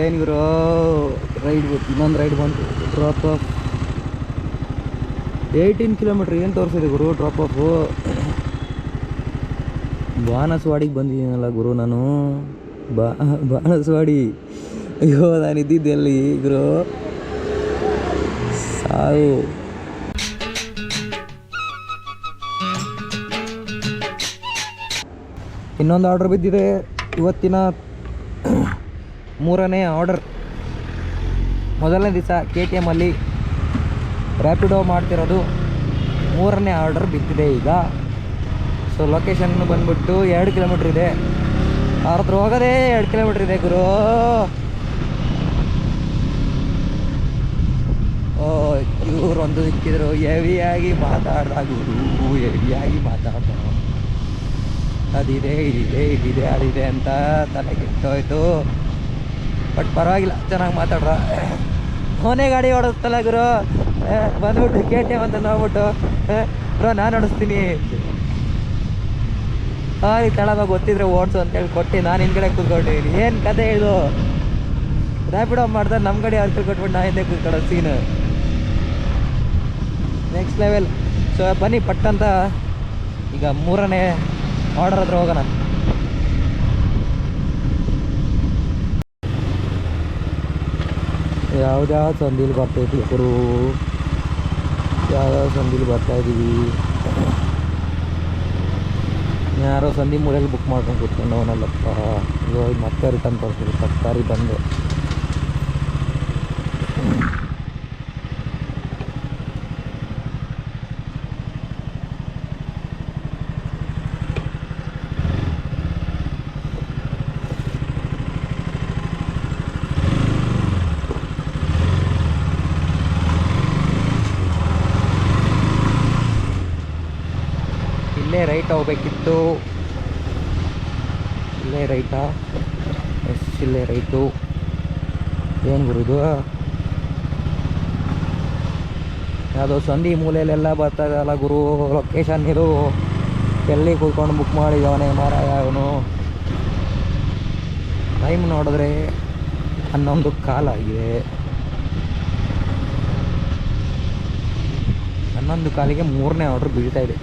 ಏನು ಗುರು ರೈಡ್ ಇನ್ನೊಂದು ರೈಡ್ ಬಂತು ಡ್ರಾಪ್ ಆಫ್ 18 ಕಿಲೋಮೀಟ್ರ್ ಏನು ತೋರಿಸಿದೆ ಗುರು ಡ್ರಾಪ್ ಆಫು. ಬಾಣಸವಾಡಿಗೆ ಬಂದಿದ್ದೀನಲ್ಲ ಗುರು ನಾನು. ಬಾಣಸವಾಡಿ ಅಯ್ಯೋ ನಾನು ಇದ್ದಿದ್ದೆ ಅಲ್ಲಿ ಗುರು ಸಾವು. ಇನ್ನೊಂದು ಆರ್ಡ್ರ್ ಬಿದ್ದಿದೆ ಇವತ್ತಿನ 3ನೇ ಆರ್ಡರ್. ಮೊದಲನೇ ದಿವಸ KTM ಅಲ್ಲಿ ರ್ಯಾಪಿಡೋ ಮಾಡ್ತಿರೋದು 3ನೇ ಆರ್ಡರ್ ಬಿದ್ದಿದೆ ಈಗ. ಸೊ ಲೊಕೇಶನ್ ಬಂದ್ಬಿಟ್ಟು 2 ಕಿಲೋಮೀಟ್ರ್ ಇದೆ. ಅವ್ರ ಹತ್ರ ಹೋಗೋದೇ 2 ಕಿಲೋಮೀಟ್ರ್ ಇದೆ ಗುರು. ಓ ಇವ್ರು ಒಂದು ಸಿಕ್ಕಿದ್ರು ಹೆವಿಯಾಗಿ ಮಾತಾಡ್ದ ಗುರು, ಹೆವಿಯಾಗಿ ಮಾತಾಡ್ದ. ಅದಿದೆ ಇದಿದೆ ಅದಿದೆ ಅಂತ ತಲೆ ಕೆಟ್ಟೋಯ್ತು. ಬಟ್ ಪರವಾಗಿಲ್ಲ, ಚೆನ್ನಾಗಿ ಮಾತಾಡ್ರ. ಅವನೇ ಗಾಡಿ ಓಡಿಸ್ತಲ್ಲ ಗುರು, ಬಂದ್ಬಿಟ್ಟು KTM ಅಂತ ನೋಡ್ಬಿಟ್ಟು ಬ್ರೋ ನಾನು ಓಡಿಸ್ತೀನಿ ಈ ತಳಗ ಗೊತ್ತಿದ್ರೆ ಓಡಿಸು ಅಂತೇಳಿ ಕೊಟ್ಟು ನಾನು ಹಿಂದ್ಗಡೆ ಕೂತ್ಕೊಂಡಿದ್ದೀನಿ. ಏನು ಕತೆ ಇದು, ರ್ಯಾಪಿಡೋ ಮಾಡ್ತಾರೆ ನಮ್ಮ ಗಾಡಿ ಅವ್ರು ಕೊಟ್ಬಿಟ್ಟು ನಾ ಹಿಂದೆ ಕೂತ್ಕೊಳ್ಳೋ ಸೀನು ನೆಕ್ಸ್ಟ್ ಲೆವೆಲ್. ಸೊ ಬನ್ನಿ ಪಟ್ಟಂತ ಈಗ 3ನೇ ಆರ್ಡರ್ ಹತ್ರ ಹೋಗೋಣ. ಯಾವ್ದ್ಯಾವ ಸಂದಿಲ್ ಬರ್ತಾಯಿದ್ವಿ ಗುರು, ಯಾವ್ಯಾವ ಸಂದಿಲ್ ಬರ್ತಾಯಿದ್ದೀವಿ. ಯಾರೋ ಸಂಧಿ ಮೂಲೆಯಲ್ಲಿ ಬುಕ್ ಮಾಡ್ಕೊಂಡು ಕೂತ್ಕೊಂಡು ಅವನಲ್ಲಪ್ಪ. ಇವಾಗ ಮತ್ತೆ ರಿಟರ್ನ್ ತೋರಿಸ್ತೀವಿ ತರ್ಕಾರಿ ಬಂದು. ಇಲ್ಲೇ ರೈಟ್ ಹೋಗ್ಬೇಕಿತ್ತು. ಇಲ್ಲೇ ರೈಟಾ? ಎಸ್ ಇಲ್ಲೇ ರೈಟು. ಏನು ಗುರು ಇದು, ಯಾವುದೋ ಸಂಧಿ ಮೂಲೆಯಲ್ಲೆಲ್ಲ ಬರ್ತಾ ಇದೆಯಲ್ಲ ಗುರು ಲೊಕೇಶನ್. ಇದು ಎಲ್ಲಿ ಕೂತ್ಕೊಂಡು ಬುಕ್ ಮಾಡಿದವನೇ ಮಾರಾಯ ಅವನು. ಟೈಮ್ ನೋಡಿದ್ರೆ 11:15 ಆಗಿದೆ. 11:15ಗೆ 3ನೇ ಆರ್ಡ್ರ್ ಬೀಳ್ತಾ ಇದೆ.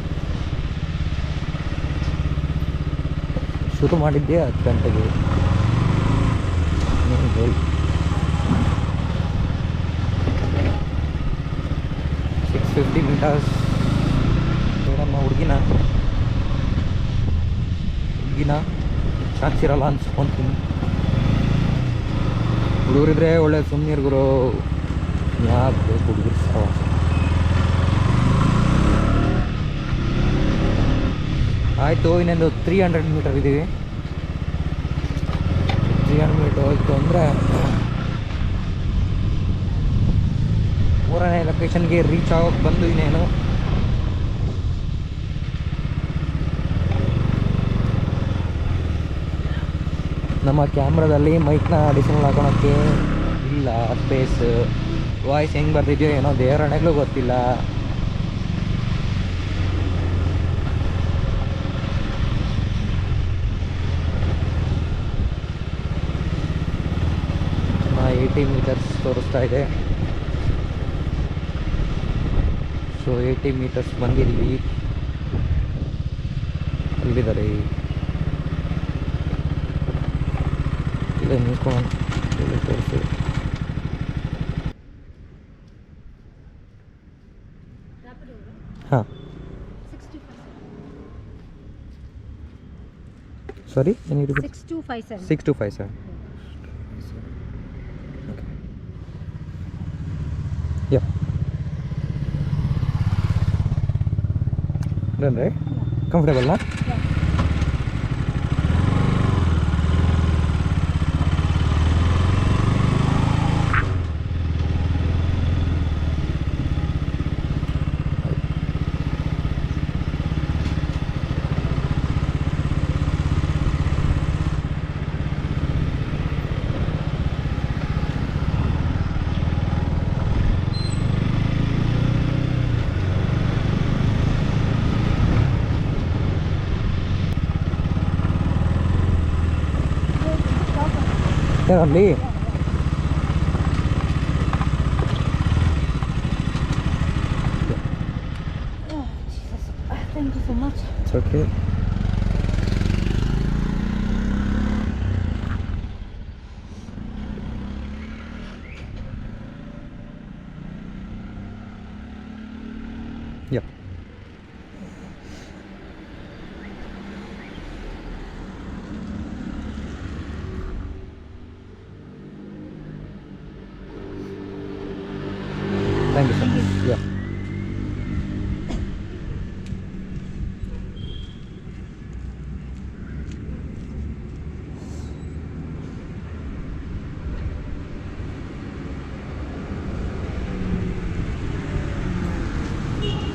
ಶುರು ಮಾಡಿದ್ದೆ 10 ಗಂಟೆಗೆ. 650 ಮೀಟರ್ಸ್. ನಮ್ಮ ಹುಡುಗಿನ ಚಾನ್ಸ್ ಇರಲ್ಲ ಅನ್ಸ್ಕೊತೀನಿ. ಹುಡುಗರಿದ್ರೆ ಒಳ್ಳೆ ಸುಮ್ಮನೆ ಗುರು, ಯಾಕೆ ಬೇಕು ಹುಡುಗರು ಸವಾಸ. ಆಯಿತು, ಇನ್ನೊಂದು 300 ಮೀಟರ್ ಇದ್ದೀವಿ. 300 ಮೀಟರ್ ಹೋಯ್ತು ಅಂದರೆ 3ನೇ ಲೊಕೇಶನ್ಗೆ ರೀಚ್ ಆಗೋಕ್ಕೆ ಬಂದು ಇನ್ನೇನು. ನಮ್ಮ ಕ್ಯಾಮ್ರಾದಲ್ಲಿ ಮೈಕ್ನ ಅಡಿಷನಲ್ ಹಾಕೊಳಕ್ಕೆ ಇಲ್ಲ ಸ್ಪೇಸ್. ವಾಯ್ಸ್ ಹೆಂಗೆ ಬರ್ತಿದ್ಯೋ ಏನೋ ದೇವರಣೆಗಳು ಗೊತ್ತಿಲ್ಲ. ನಾ 80 ಮೀಟರ್ಸ್ ತೋರಿಸ್ತಾ ಇದೆ. ಸೊ 80 ಮೀಟರ್ಸ್ ಬಂದಿದ್ದೀವಿ. ಅಲ್ಲಿದ್ದಾರೆ ಇಲ್ಲೇ ನಿಂತ್ಕೊಂಡು ಇಲ್ಲಿ ತೋರಿಸಿ. ಹಾಂ ಸಾರಿ ಏನಿದೆ 6257. ಯಾ ಅಂದರೆ ಕಂಫರ್ಟೇಬಲ್ನಾ? ಅಲ್ಲಿ Thank you so much. It's okay. Yep. Thank you so much. Yeah.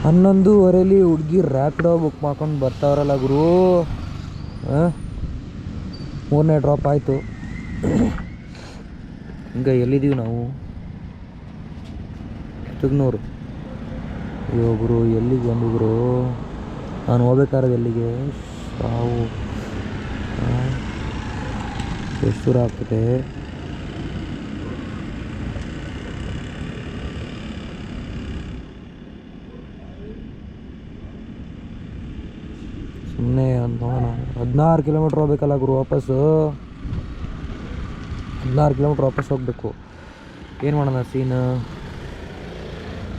ಹನ್ನೊಂದುವರೆಲಿ ಹುಡುಗಿ ರ್ಯಾಪಿಡೋ ಬುಕ್ ಮಾಡ್ಕೊಂಡು ಬರ್ತಾವ್ರಲ್ಲ ಗುರು. ಮೂರನೇ ಡ್ರಾಪ್ ಆಯಿತು. ಈಗ ಎಲ್ಲಿದ್ದೀವಿ ನಾವು? ತುಗ್ನೂರು. ಅಯ್ಯೋ ಗುರು, ಎಲ್ಲಿಗೆ ಬಂದಿದ್ರು? ನಾನು ಹೋಗ್ಬೇಕಾದ್ರೆ ಎಲ್ಲಿಗೆ? ಸಾವು ಎಷ್ಟು ದೂರ ಆಗ್ತದೆ? ಸುಮ್ಮನೆ ನೋಡೋಣ. 16 ಕಿಲೋಮೀಟ್ರ್ ಹೋಗ್ಬೇಕಲ್ಲ ಗುರು ವಾಪಸ್ಸು. 16 ಕಿಲೋಮೀಟ್ರ್ ವಾಪಸ್ ಹೋಗಬೇಕು. ಏನು ಮಾಡೋಣ ಸೀನು?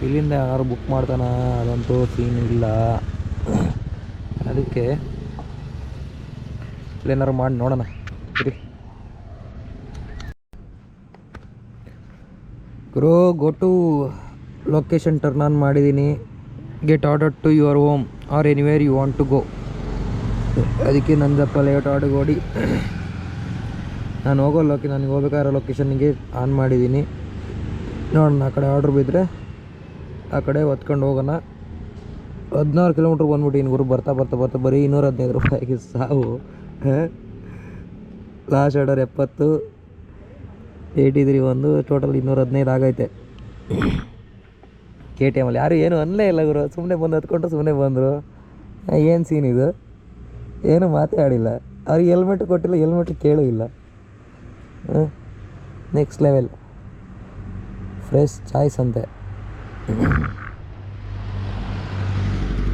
ಇಲ್ಲಿಂದ ಯಾರು ಬುಕ್ ಮಾಡ್ತಾನ? ಅದಂತೂ ಸೀನ್ ಇಲ್ಲ. ಅದಕ್ಕೆ ಇಲ್ಲೇನಾರು ಮಾಡಿ ನೋಡೋಣ. ಸರಿ ಗುರು, go to location turn on ಮಾಡಿದ್ದೀನಿ. Get order to your home or anywhere you want to go. ಅದಕ್ಕೆ ನಂದಪ್ಪ ಲೇಟ್ ಆರ್ಡರ್ ಓಡಿ ನಾನು ನನಗೆ ಹೋಗ್ಬೇಕಾಗಿರೋ ಲೊಕೇಶನ್ನಿಗೆ ಆನ್ ಮಾಡಿದ್ದೀನಿ. ನೋಡೋಣ, ಆ ಕಡೆ ಆರ್ಡ್ರ್ ಬಿದ್ದರೆ ಆ ಕಡೆ ಹೊತ್ಕೊಂಡು ಹೋಗೋಣ. 16 ಕಿಲೋಮೀಟ್ರ್ ಬಂದ್ಬಿಟ್ಟು ಗುರು. ಬರ್ತಾ ಬರ್ತಾ ಬರ್ತಾ ಬರೀ 215 ರೂಪಾಯಿಗೆ ಸಾವು. ಲಾಸ್ಟ್ ಆರ್ಡರ್ 70, 83 ಒಂದು, ಟೋಟಲ್ 215 ಆಗೈತೆ. KTM ಯಾರು ಏನು ಅನ್ನಲೇ ಇಲ್ಲ ಗುರು. ಸುಮ್ಮನೆ ಬಂದು ಹತ್ಕೊಂಡ್ರು, ಸುಮ್ಮನೆ ಬಂದರು. ಏನು ಸೀನ್ ಇದು? ಏನು ಮಾತೇ ಆಡಿಲ್ಲ. ಅವ್ರಿಗೆ ಹೆಲ್ಮೆಟ್ ಕೊಟ್ಟಿಲ್ಲ, ಹೆಲ್ಮೆಟ್ ಕೇಳೂ ಇಲ್ಲ. ನೆಕ್ಸ್ಟ್ ಲೆವೆಲ್ ಫ್ರೆಶ್ ಚಾಯ್ಸ್ ಅಂತೆ.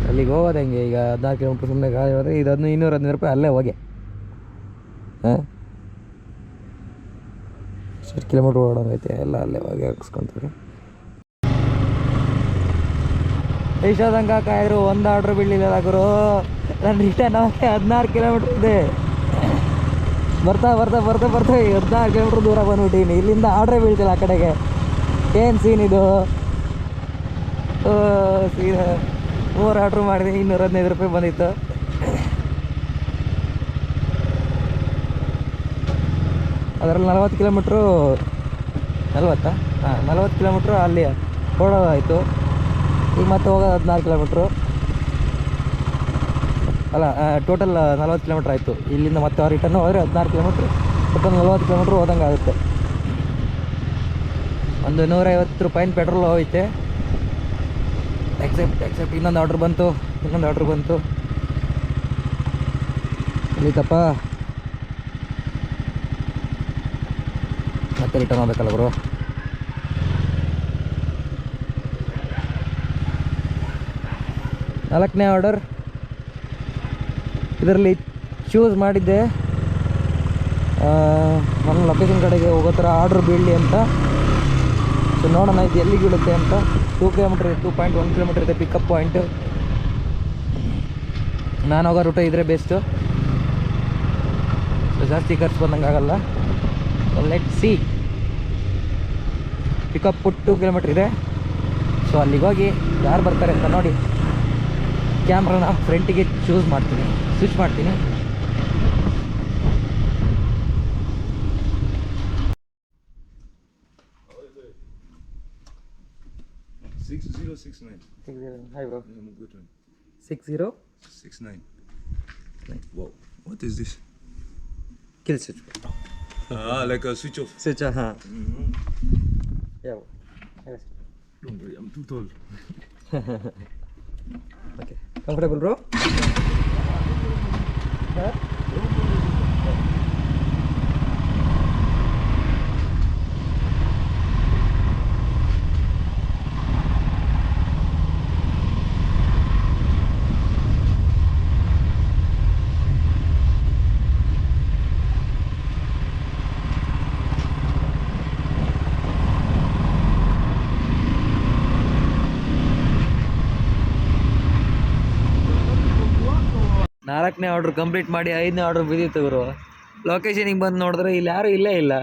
ಅಲ್ಲಿಗೆ ಹೋಗೋದು ಹೆಂಗೆ? ಈಗ 14 ಕಿಲೋಮೀಟ್ರ್ ಸುಮ್ಮನೆ ಗಾಡಿ ಹೋದರೆ ಇದು 215 ರೂಪಾಯಿ ಅಲ್ಲೇ ಹೋಗಿ. ಎಷ್ಟು ಕಿಲೋಮೀಟ್ರ್ ಓಡೋಂಗೈತೆ ಎಲ್ಲ ಅಲ್ಲೇ ಹೋಗಿ ಹಾಕ್ಸ್ಕೊತಾರೆ. ಎಷ್ಟೊಂದಂಗೆ ಕಾಯ್ದರು, ಒಂದು ಆರ್ಡ್ರ್ ಬೀಳಲಿಲ್ಲ ಗುರು. ನಾನು ರಿಟರ್ನ್ ಹೋಗಿ 16 ಕಿಲೋಮೀಟ್ರ್ ಇದೆ. ಬರ್ತಾ ಬರ್ತಾ ಬರ್ತಾ ಬರ್ತಾ 16 ಕಿಲೋಮೀಟ್ರ್ ದೂರ ಬಂದ್ಬಿಟ್ಟಿನಿ. ಇಲ್ಲಿಂದ ಆರ್ಡ್ರೇ ಬೀಳ್ತಿಲ್ಲ ಆ ಕಡೆಗೆ. ಏನು ಸೀನ್ ಇದು? ಸೀನ್ 3 ಆರ್ಡ್ರ್ ಮಾಡಿದೆ, 215 ರೂಪಾಯಿ ಬಂದಿತ್ತು. ಅದರಲ್ಲಿ 40 ಕಿಲೋಮೀಟ್ರು 40 ಕಿಲೋಮೀಟ್ರು ಅಲ್ಲಿ ಓಡೋದಾಯಿತು. ಈಗ ಮತ್ತೆ ಹೋಗೋದು 16 ಕಿಲೋಮೀಟ್ರು ಅಲ್ಲ, ಟೋಟಲ್ 40 ಕಿಲೋಮೀಟ್ರ್ ಆಯಿತು. ಇಲ್ಲಿಂದ ಮತ್ತೆ ರಿಟರ್ನ್ ಹೋದರೆ 16 ಕಿಲೋಮೀಟ್ರು, ಟೋಟಲ್ 40 ಕಿಲೋಮೀಟ್ರ್ ಹೋದಂಗೆ ಆಗುತ್ತೆ. ಒಂದು 150 ರೂಪಾಯಿನ ಪೆಟ್ರೋಲ್ ಹೋಯ್ತೆ. ಎಕ್ಸೆಪ್ಟ್ ಇನ್ನೊಂದು ಆರ್ಡ್ರ್ ಬಂತು. ಎಲ್ಲಿತ್ತಪ್ಪ? ಮತ್ತೆ ರಿಟರ್ನ್ ಹೋಗ್ಬೇಕಲ್ಲ ಗುರು. ನಾಲ್ಕನೇ ಆರ್ಡರ್ ಇದರಲ್ಲಿ ಚೂಸ್ ಮಾಡಿದ್ದೆ. ನನ್ನ ಲೊಕೇಶನ್ ಕಡೆಗೆ ಹೋಗೋ ಥರ ಆರ್ಡ್ರ್ ಬೀಳಲಿ ಅಂತ. ಸೊ ನೋಡೋಣ ಇದು ಎಲ್ಲಿಗೆ ಬೀಳುತ್ತೆ ಅಂತ. 2 ಕಿಲೋಮೀಟ್ರ್ 2.1 ಕಿಲೋಮೀಟ್ರ್ ಇದೆ ಪಿಕಪ್ ಪಾಯಿಂಟು. ನಾನು ಹೋಗೋ ರೂಟ ಇದ್ರೆ ಬೆಸ್ಟು. ಸೊ ಜಾಸ್ತಿ ಖರ್ಚು ಬಂದಂಗೆ ಆಗಲ್ಲ. Let see. ಪಿಕಪ್ 2 ಕಿಲೋಮೀಟ್ರ್ ಇದೆ. ಸೊ ಅಲ್ಲಿಗೆ ಹೋಗಿ ಯಾರು ಬರ್ತಾರೆ ಅಂತ ನೋಡಿ ಕ್ಯಾಮ್ರಾನ ಫ್ರಂಟಿಗೆ ಸ್ವಿಚ್ ಮಾಡ್ತೀನಿ. Hi bro. 6069. Wow, what is this? Kill switch. Like a switch off. Switch, huh? Yeah. Don't worry, I'm too tall. Okay. Comfortable bro? 4ನೇ ಆರ್ಡ್ರ್ ಕಂಪ್ಲೀಟ್ ಮಾಡಿ 5ನೇ ಆರ್ಡ್ರ್ ಬಿದ್ದಿತ್ತು ಗುರು. ಲೊಕೇಶನಿಗೆ ಬಂದು ನೋಡಿದ್ರೆ ಇಲ್ಲಿ ಯಾರೂ ಇಲ್ಲೇ ಇಲ್ಲ.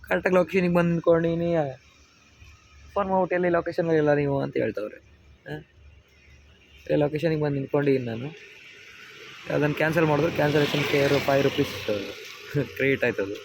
ಕರೆಕ್ಟಾಗಿ ಲೊಕೇಶನಿಗೆ ಬಂದು ನಿಂತ್ಕೊಂಡಿನಿ, ಫೋನ್ ಮಾಡ್ಬಿಟ್ಟು ಎಲ್ಲಿ ಲೊಕೇಶನ್ ಇಲ್ಲ ನೀವು ಅಂತ ಹೇಳ್ತವ್ರೆ. ಲೊಕೇಶನಿಗೆ ಬಂದು ನಿಂತ್ಕೊಂಡಿದ್ದೀನಿ ನಾನು. ಅದನ್ನು ಕ್ಯಾನ್ಸಲ್ ಮಾಡಿದ್ರು ಕ್ಯಾನ್ಸಲೇಷನ್ ಕೇರ್ ₹5 ಕ್ರೆಡಿಟ್ ಆಯ್ತದು.